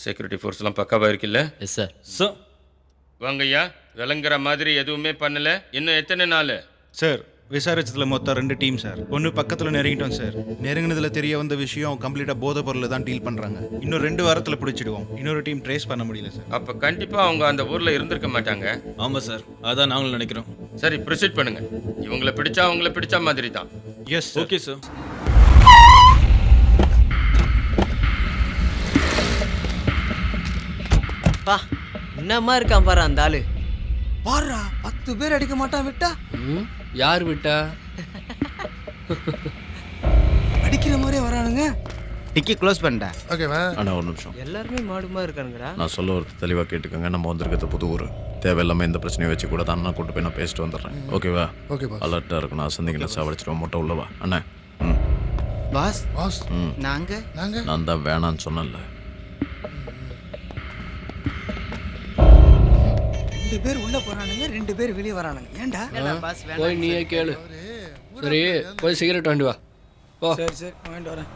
Security ஃபோர்ஸ்லாம் பக்காவாக இருக்குல்ல? Yes sir. Sir வாங்கய்யா, விளங்குற மாதிரி எதுவுமே பண்ணல. இன்னும் எத்தனை நாள்? சார் விசாரிச்சதுல மொத்தம் 2 டீம் சார். ஒன்று பக்கத்தில் நெருங்கிட்டோம் சார். நெருங்கினதுல தெரிய வந்த விஷயம் கம்ப்ளீட்டாக போதை பொருள் தான் டீல் பண்ணுறாங்க. இன்னும் 2 வாரத்தில் பிடிச்சிடுவோம். இன்னொரு டீம் ட்ரேஸ் பண்ண முடியல சார். அப்போ கண்டிப்பாக அவங்க அந்த ஊரில் இருந்திருக்க மாட்டாங்க. ஆமாம் சார், அதான் நாங்களும் நினைக்கிறோம். சரி, ப்ரொசீட் பண்ணுங்க. இவங்களை பிடிச்சா அவங்கள பிடிச்ச மாதிரி தான். S okay sir. பா என்னம்மா இருக்கான் பாரு அந்த ஆளு. பாருடா 10 பேர் அடிக்க மாட்டான் விட்டா யார் விட்டா? அடிக்கிற மாதிரியே வரானுங்க. டிக்கி க்ளோஸ் பண்ணிட்டேன். ஓகேவா? அண்ணா ஒரு நிமிஷம், எல்லாருமே மாடுமா இருக்கானுங்கடா. நான் சொல்ல ஒரு தெளிவாக கேட்டுக்கோங்க. நம்ம வந்திருக்கிறது புது ஊர். தேவையில்லாமல் இந்த பிரச்சனையை வச்சு கூட தான் அண்ணா கூட்டு போய் நான் பேசிட்டு வந்துடுறேன். ஓகேவா? Okay boss. அலர்ட்டாக இருக்கணும். அசந்திங்களை சாவடிச்சிடுவோம். மொட்டை உள்ளவா அண்ணா? பாஸ் பாஸ் நாங்க நான் தான் வேணான்னு சொன்னேன்ல. 2 பேர் உள்ள போறானுங்க, 2 பேர் வெளியே வரானுங்க. ஏன்டா? பாஸ் போய் நீயே கேளு. சரி, போய் சிகரெட் வாண்டி வா. போ. சரி சரி வாங்கிட்டு வரேன்.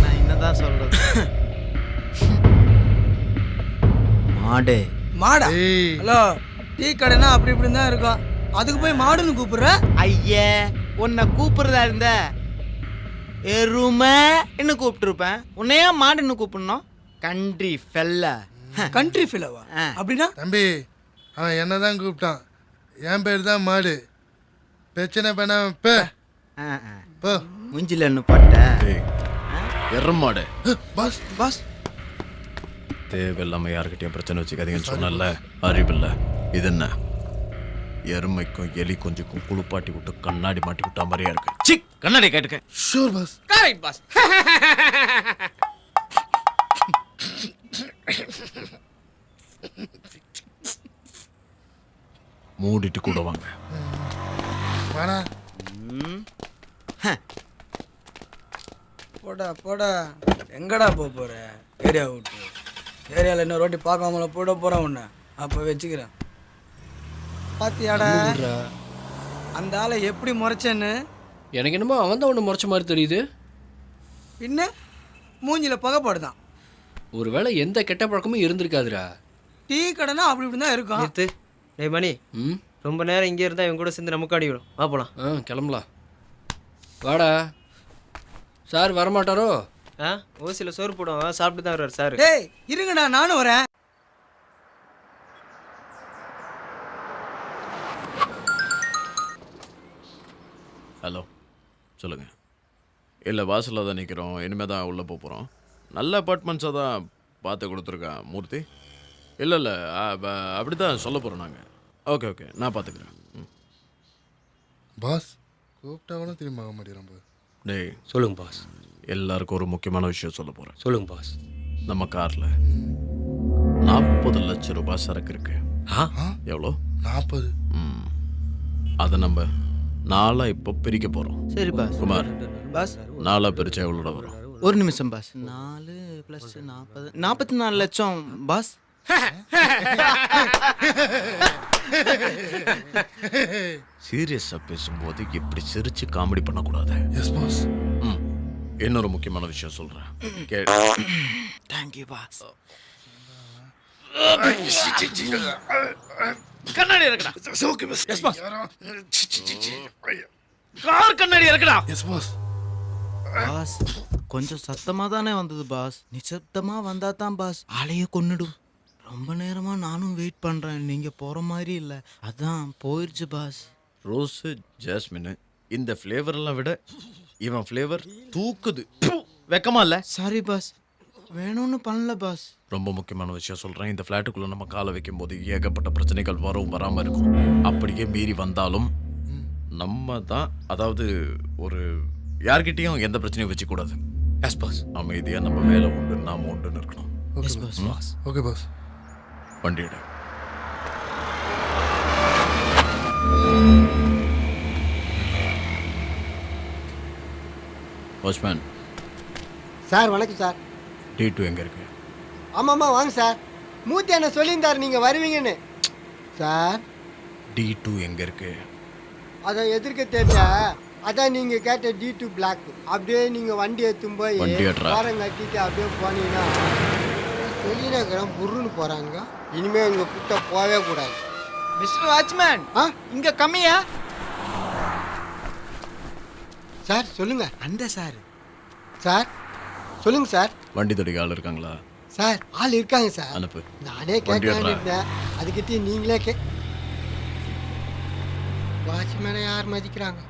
நான் என்னதான் சொல்றது. மாடு மாடா? ஏய். ஹலோ, டீ கடைனா அப்படி இப்படி தான் இருக்கும். அதுக்கு போய் மாடுன்னு கூப்பிடுற? ஐயே, உன்னை கூப்பிடுறதா இருந்த எருமை என்ன கூப்பிட்டுருப்பேன். உன்னையா மாடுன்னு கூப்பிடணும்? கண்ட்ரி ஃபெல்ல. கண்ட்ரி ஃபிலவா? அப்படின்னா தம்பி, அவன் என்ன தான் கூப்பிட்டான். என் பேர் தான் மாடு. பிரச்சனை பண்ண போ. மூஞ்சில என்ன பட்ட எருமாடு பாஸ் பாஸ் தேவையில்லாமல் யாருக்கிட்டையும் பிரச்சனை வச்சுக்காதீங்கன்னு சொன்னல. அறிவில்லை. இது என்ன? எருமைக்கும் எலி கொஞ்சுக்கும் குளிப்பாட்டி விட்டு கண்ணாடி மாட்டி விட்டா மாதிரியா இருக்கு. சி, கண்ணாடி கேட்டுக்க. Sure boss. Correct boss. மூடிட்டு கூட வாங்க. வாடா. போடா போடா. எங்கடா போற? ஏரியா விட்டு. ஏரியாவில் இன்னொரு வாட்டி பார்க்காமல போட போகிறேன் உன்னை. அப்போ வச்சுக்கிறேன். பாத்தியாடா அந்த ஆளை எப்படி முறைச்சேன்னு? எனக்கு என்னமோ அவன் தான் ஒன்று முறைச்ச மாதிரி தெரியுது. பின்ன மூஞ்சில பகைப்பாடுதான். ஒருவேளை எந்த கெட்ட பழக்கமும் இருந்திருக்காதுடா. டீ கடைனா அப்படி இப்படி தான் இருக்கும். நிறுத்து. டேய் மணி, ம், ரொம்ப நேரம் இங்கே இருந்தால் இவன் கூட சேர்ந்து நமக்கு அடிவிடும். வா போலாம். கிளம்பலாம். வாடா. சார் வரமாட்டாரோ? ஓசியில் சோறு போடுவான், சாப்பிட்டு தான் வருவார் சார். டேய் இருங்கடா, நானும் வரேன். ஹலோ, சொல்லுங்கள். இல்லை, வாசலில் தான் நிற்கிறோம். இனிமேல் தான் உள்ளே போகிறோம். நல்ல அப்பார்ட்மெண்ட்ஸாக தான் பார்த்து கொடுத்துருக்கேன் மூர்த்தி. இல்லை இல்லை, அப்படி தான் சொல்ல போகிறோம் நாங்கள். ஓகே ஓகே, நான் பார்த்துக்கிறேன். பாஸ் கூப்பிட்டாவனும் திரும்ப ஆக மாட்டேங்கிறான் பாஸ். டேய், சொல்லுங்க பாஸ். எல்லாருக்கும் ஒரு முக்கியமான விஷயம் சொல்ல போகிறேன். சொல்லுங்க பாஸ். நம்ம காரில் 40 லட்சம் ரூபாய் சரக்கு இருக்கு. எவ்வளோ? 40. அதை நம்ம 4 இப்போ பிரிக்க போகிறோம். சரி பாஸ். குமார், பாஸ் 4 பிரிச்சா எவ்வளோட வரும்? ஒரு நிமிஷம் பாஸ். 4 + 40 44 லட்சம் பாஸ். சீரியஸாக பேசும்போது இப்படி சிரிச்சு காமெடி பண்ணக்கூடாது. Yes boss. இன்னொரு முக்கியமான விஷயம் சொல்கிறேன். Thank you boss. கண்ணாடி இருக்கடா. Okay boss. Yes boss. Car கண்ணாடி இருக்கடா. S pass. பாஸ் கொஞ்சம் சத்தமாக தானே வந்தது பாஸ். நிசப்தமாக வந்தா தான் பாஸ் ஆளையே கொன்னுடும். ரொம்ப நேரமாக நானும் வெயிட் பண்ணுறேன். நீங்கள் போகிற மாதிரி இல்லை, அதான் போயிடுச்சு பாஸ். ரோஸு, ஜாஸ்மின், இந்த ஃப்ளேவரெல்லாம் விட இவன் ஃப்ளேவர் தூக்குது. வெக்கமா இல்லை? சாரி பாஸ், வேணும்னு பண்ணல பாஸ். ரொம்ப முக்கியமான விஷயம் சொல்கிறேன். இந்த ஃப்ளாட்டுக்குள்ளே நம்ம காலை வைக்கும்போது ஏகப்பட்ட பிரச்சனைகள் வராமல் இருக்கும். அப்படியே மீறி வந்தாலும் நம்ம தான், அதாவது ஒரு யார்கிட்டையும் எந்த பிரச்சனையும் வச்சுக்கூடாது. S pass. அமைதியாக நம்ம வேலை உண்டு, நாம உண்டுன்னு இருக்கணும். Okay boss. Okay boss. வண்டியிட வாட்ச்மேன் சார் வணக்கம் சார். D2 எங்கே இருக்கு? ஆமாம்மா வாங்க சார். மூர்த்தி என்ன சொல்லியிருந்தார் நீங்கள் வருவீங்கன்னு. சார் D2 எங்கே இருக்கு? அதை எதிர்க்க தெரியல. அதான் நீங்கள் கேட்ட D2 பிளாக். அப்படியே நீங்கள் வண்டி எடுத்தும் போய் வண்டி ஏட்றா. வாரம் கட்டிட்டு அப்படியே போனீங்கன்னா சொல்லினக்கிறேன் புருன்னு போகிறாங்க. இனிமேல் இங்கே கூட்ட போகவே கூடாது. மிஸ்டர் வாட்ச்மேன் ஆ இங்க கம்மியா? சார் சொல்லுங்க. அந்த சார் சார் சொல்லுங்க சார். வண்டி தொடிக்க ஆள் இருக்காங்களா? சார் ஆள் இருக்காங்க சார். அனுப்பு. நானே வண்டி கேட்கலான்னு ஏட்றா. இருந்தேன். அதுக்கிட்டே நீங்களே வாட்ச்மேனை யார் மதிக்கிறாங்க?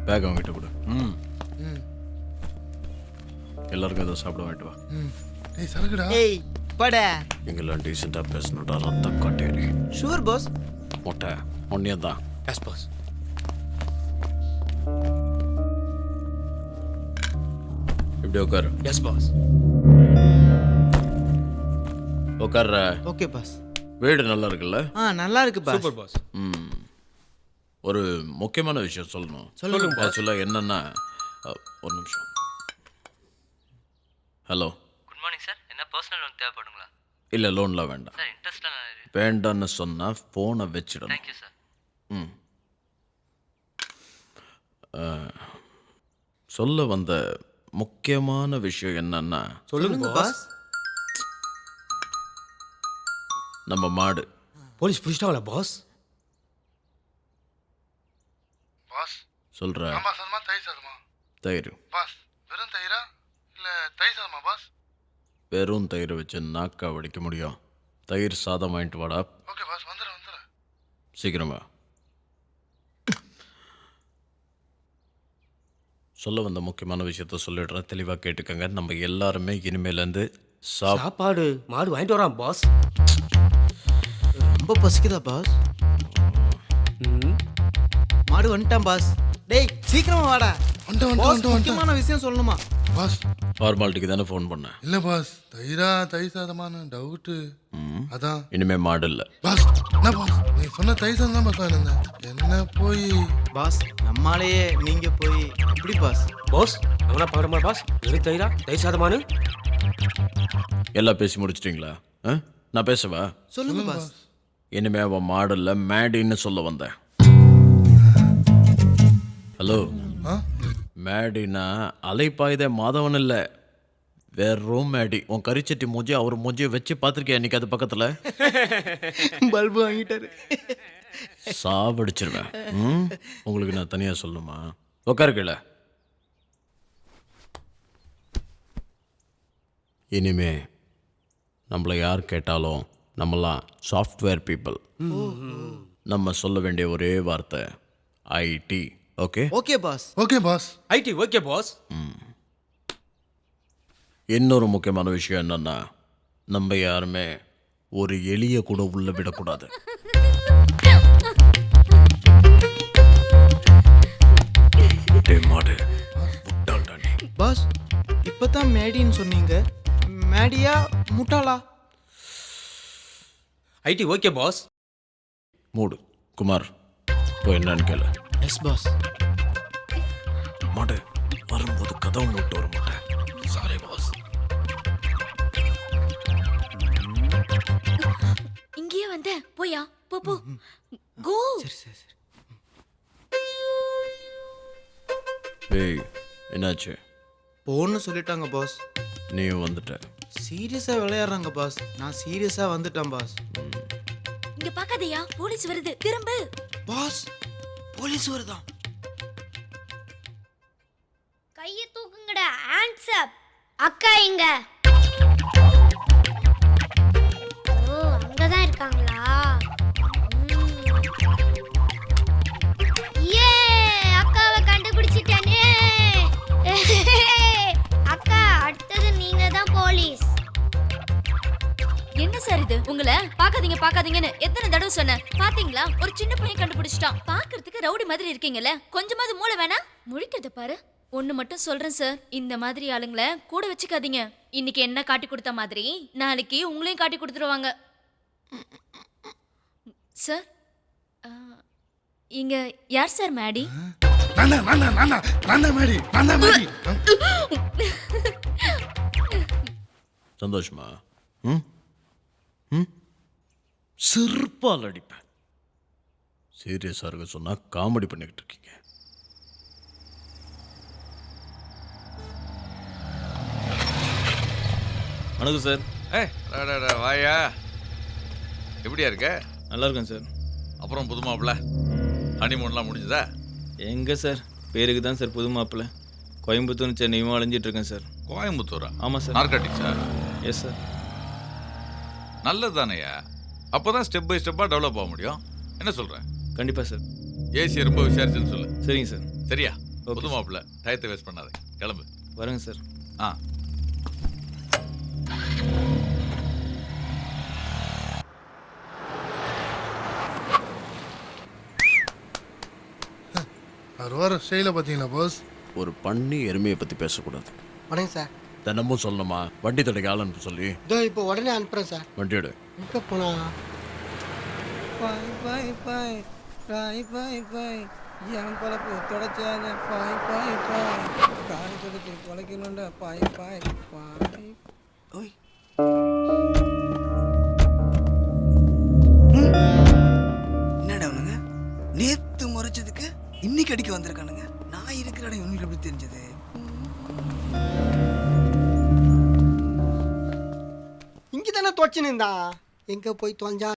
பேக் அவங்ககிட்ட கொடு. ம் எல்லாருக்கும் ஏதோ சாப்பிட வாங்கிட்டு வா. ஏய் சரக்குடா. ஏய் பட இங்கெல்லாம் டீசெண்டாக பேசணுட்டா. ரத்தம் காட்டேரி ஷூர் பாஸ். மொட்டை ஒன்னே தான். Yes boss. இப்படி உட்காரு. Yes boss. உட்கார்ற. Okay boss. வீடு நல்லா இருக்குல்ல? நல்லா இருக்கு பாஸ். Super pass. ம். ஒரு முக்கியமான விஷயம் சொல்லணும். சொல்லுங்க ஆக்சுவலாக என்னன்னா ஒரு நிமிஷம். ஹலோ. Good morning sir. என்ன பர்சனல் லோன் தேவைப்படுங்களா? இல்லை லோன்லாம் வேண்டாம். சார் இன்ட்ரெஸ்ட்லாம் வேண்டான்னு சொன்னால் ஃபோனை வச்சிடணும். Thank you sir. ம். சொல்ல வந்த முக்கியமான விஷயம் என்னன்னா சொல்லுங்க பாஸ். நம்ம மாடு. Police பிடிச்சிட்டாங்களா pass? பாஸ் சொல்கிற சாம்பார் சாதமா தயிர் சாதமா? தயிர். பாஸ் வெறும் தயிரா இல்லை தயிர் சாதமா பாஸ்? வெறும் தயிரை வச்சு நாக்கா வடிக்க முடியும். தயிர் சாதம் வாங்கிட்டு வாடா. ஓகே பாஸ் வந்துடுறேன். சீக்கிரமா. சொல்ல வந்த முக்கியமான விஷயத்த சொல்லிடுறேன். தெளிவாக கேட்டுக்கங்க. நம்ம எல்லாருமே இனிமேலேருந்து சாப்பாடு மாடு வாங்கிட்டு வரான் பாஸ். ரொம்ப பசிக்குதா பாஸ்? மாடு வந்துட்டான் பாஸ். டேய் சீக்கிரமா வாடா. பாஸ் முக்கியமான விஷயம் சொல்லணுமா? பாஸ் ஃபார்மாலிட்டிக்கு தானே ஃபோன் பண்ணேன். இல்லை பாஸ் தயிர் சாதமான டவுட்டு. அதான் இனிமே மாடு இல்லை. பாஸ் என்ன பாஸ் நீ சொன்ன தயிர் சாதம் தான் பாஸ் வாங்கினேன். என்ன போய் பாஸ் நம்மாலேயே நீங்க போய் எப்படி பாஸ்? பாஸ் அவனா பார்க்க மாட்டா பாஸ். வெறும் தயிரா தயிர் சாதமானு? எல்லாம் பேசி முடிச்சிட்டிங்களா? நான் பேசவா? சொல்லுங்க பாஸ். இனிமே அவன் மாடல்ல மேடின்னு சொல்ல வந்தேன். ஹலோ. ஆ மேடினா அலைப்பாயுதே மாதவன் இல்லை, வெறும் மேடி. உன் கரிச்சட்டி மூஞ்சி அவர் மூஞ்சியை வச்சு பார்த்துருக்கேன் இன்னைக்கு அது பக்கத்தில். பல்பு வாங்கிட்டாரு. சாவடிச்சிருவேன். உங்களுக்கு நான் தனியாக சொல்லணுமா? உட்காருக்கல. இனிமே நம்மளை யார் கேட்டாலும் நம்மளாம் சாஃப்ட்வேர் பீப்புள். நம்ம சொல்ல வேண்டிய ஒரே வார்த்தை ID. Okay okay boss. Okay boss. ID okay boss. இன்னொரு முக்கியமான விஷயம் என்னன்னா, நம்ம யாருமே ஒரு எலிய கூட உள்ள விடக்கூடாது. மாடு பாஸ் இப்பதான் மேடின்னு சொன்னீங்க. மேடியா முட்டாளா? ID okay boss. மூடு. குமார் போய் என்னன்னு கேளு. Yes boss. மாடு வரும்போது கதவு மூட்டு வர மாட்டேன். Sorry boss. இங்கேயே வந்த போயா போ போ கோ. சரி சரி சரி. ஏய் என்னாச்சு? போன்னு சொல்லிட்டாங்க பாஸ். நீயும் வந்துட்ட. சீரியஸா விளையாடுறாங்க பாஸ். நான் சீரியஸா வந்துட்டேன் பாஸ். இங்க பாக்காதயா போலீஸ் வருது திரும்ப. பாஸ் போலீஸ் வருதா? கையை தூக்குங்கடா. Hands up. அக்கா இங்க. ஓ அங்கதான் இருக்காங்களா? ஏ அக்காவை கண்டுபிடிச்சிட்டானே. அக்கா அடுத்தது நீங்க தான் போலீஸ். என்ன சார் இது? உங்களை பாக்காதீங்கன்னு எத்தனை தடவை சொன்னேன். பாத்தீங்களா? ஒரு சின்ன பையன் கண்டுபிடிச்சிட்டான். பாக்குறதுக்கு ரவுடி மாதிரி இருக்கீங்கல்ல, கொஞ்சமாவது மூளை வேணா? முழிக்கிறத பாரு. ஒண்ணு மட்டும் சொல்றேன் சார், இந்த மாதிரி ஆளுங்களை கூட வச்சுக்காதீங்க. இன்னைக்கு என்ன காட்டி கொடுத்த மாதிரி நாளைக்கு உங்களையும் காட்டி கொடுத்துருவாங்க. சார் இங்க யார் சார் மேடி? நான் மேடி சந்தோஷமா? ம் ம் சிறப்பால் அடிப்பேன். சீரியஸாக இருக்க சொன்னால் காமெடி பண்ணிக்கிட்டு இருக்கீங்க. வணக்கம் சார். வாயா, எப்படியா இருக்க? நல்லா இருக்கேன் சார். அப்புறம் புது மாப்பிள்ள ஹனிமூன்லாம் முடிஞ்சுதா? எங்கே சார், பேருக்கு தான் சார் புது மாப்பிள்ளை. கோயம்புத்தூர் சென்னையுமா அலைஞ்சிட்டு இருக்கேன் சார். கோயம்புத்தூரா? ஆமாம் சார். நார்காட்டிக்ஸா? Yes sir. நல்லது தானேயா, அப்போ தான் ஸ்டெப் பை ஸ்டெப்பாக டெவலப் ஆக முடியும். என்ன சொல்கிறேன்? கண்டிப்பாக சார். ஏசியை ரொம்ப விசாரிச்சுன்னு சொல்லு. சரிங்க சார். சரியா? Okay, புது மாப்பிள்ள டயத்தை வேஸ்ட் பண்ணாத, கிளம்பு. வரேங்க சார். ஆ அவர் வர ஸ்டைல பார்த்தீங்களா பாஸ்? ஒரு பண்ணி எருமையை பற்றி பேசக்கூடாது. வணக்கம் சார். தினமும் சொல்லணுமா வண்டி தடைக்கு ஆள் அனுப்ப சொல்லி? இதோ இப்போ உடனே அனுப்புகிறேன் சார். வண்டி எடு. எங்கே போனா? பாய் பாய் பாய் பாய் பாய் பாய் என் பழப்பு தொடச்சாத பாய் பாய் பாய் காரை தொடச்சி குலைக்கணுண்டா பாய் பாய் பாய். ஓய் என்னடா அவனுங்க நேத்து முறைச்சதுக்கு இன்னைக்கு அடிக்க வந்திருக்கானுங்க. நான் இருக்கிற இடம் இவனுக்கு எப்படி தெரிஞ்சது? இங்கே தானே தொலைச்சுன்னு இருந்தான். எங்கே போய் தொலைஞ்சா?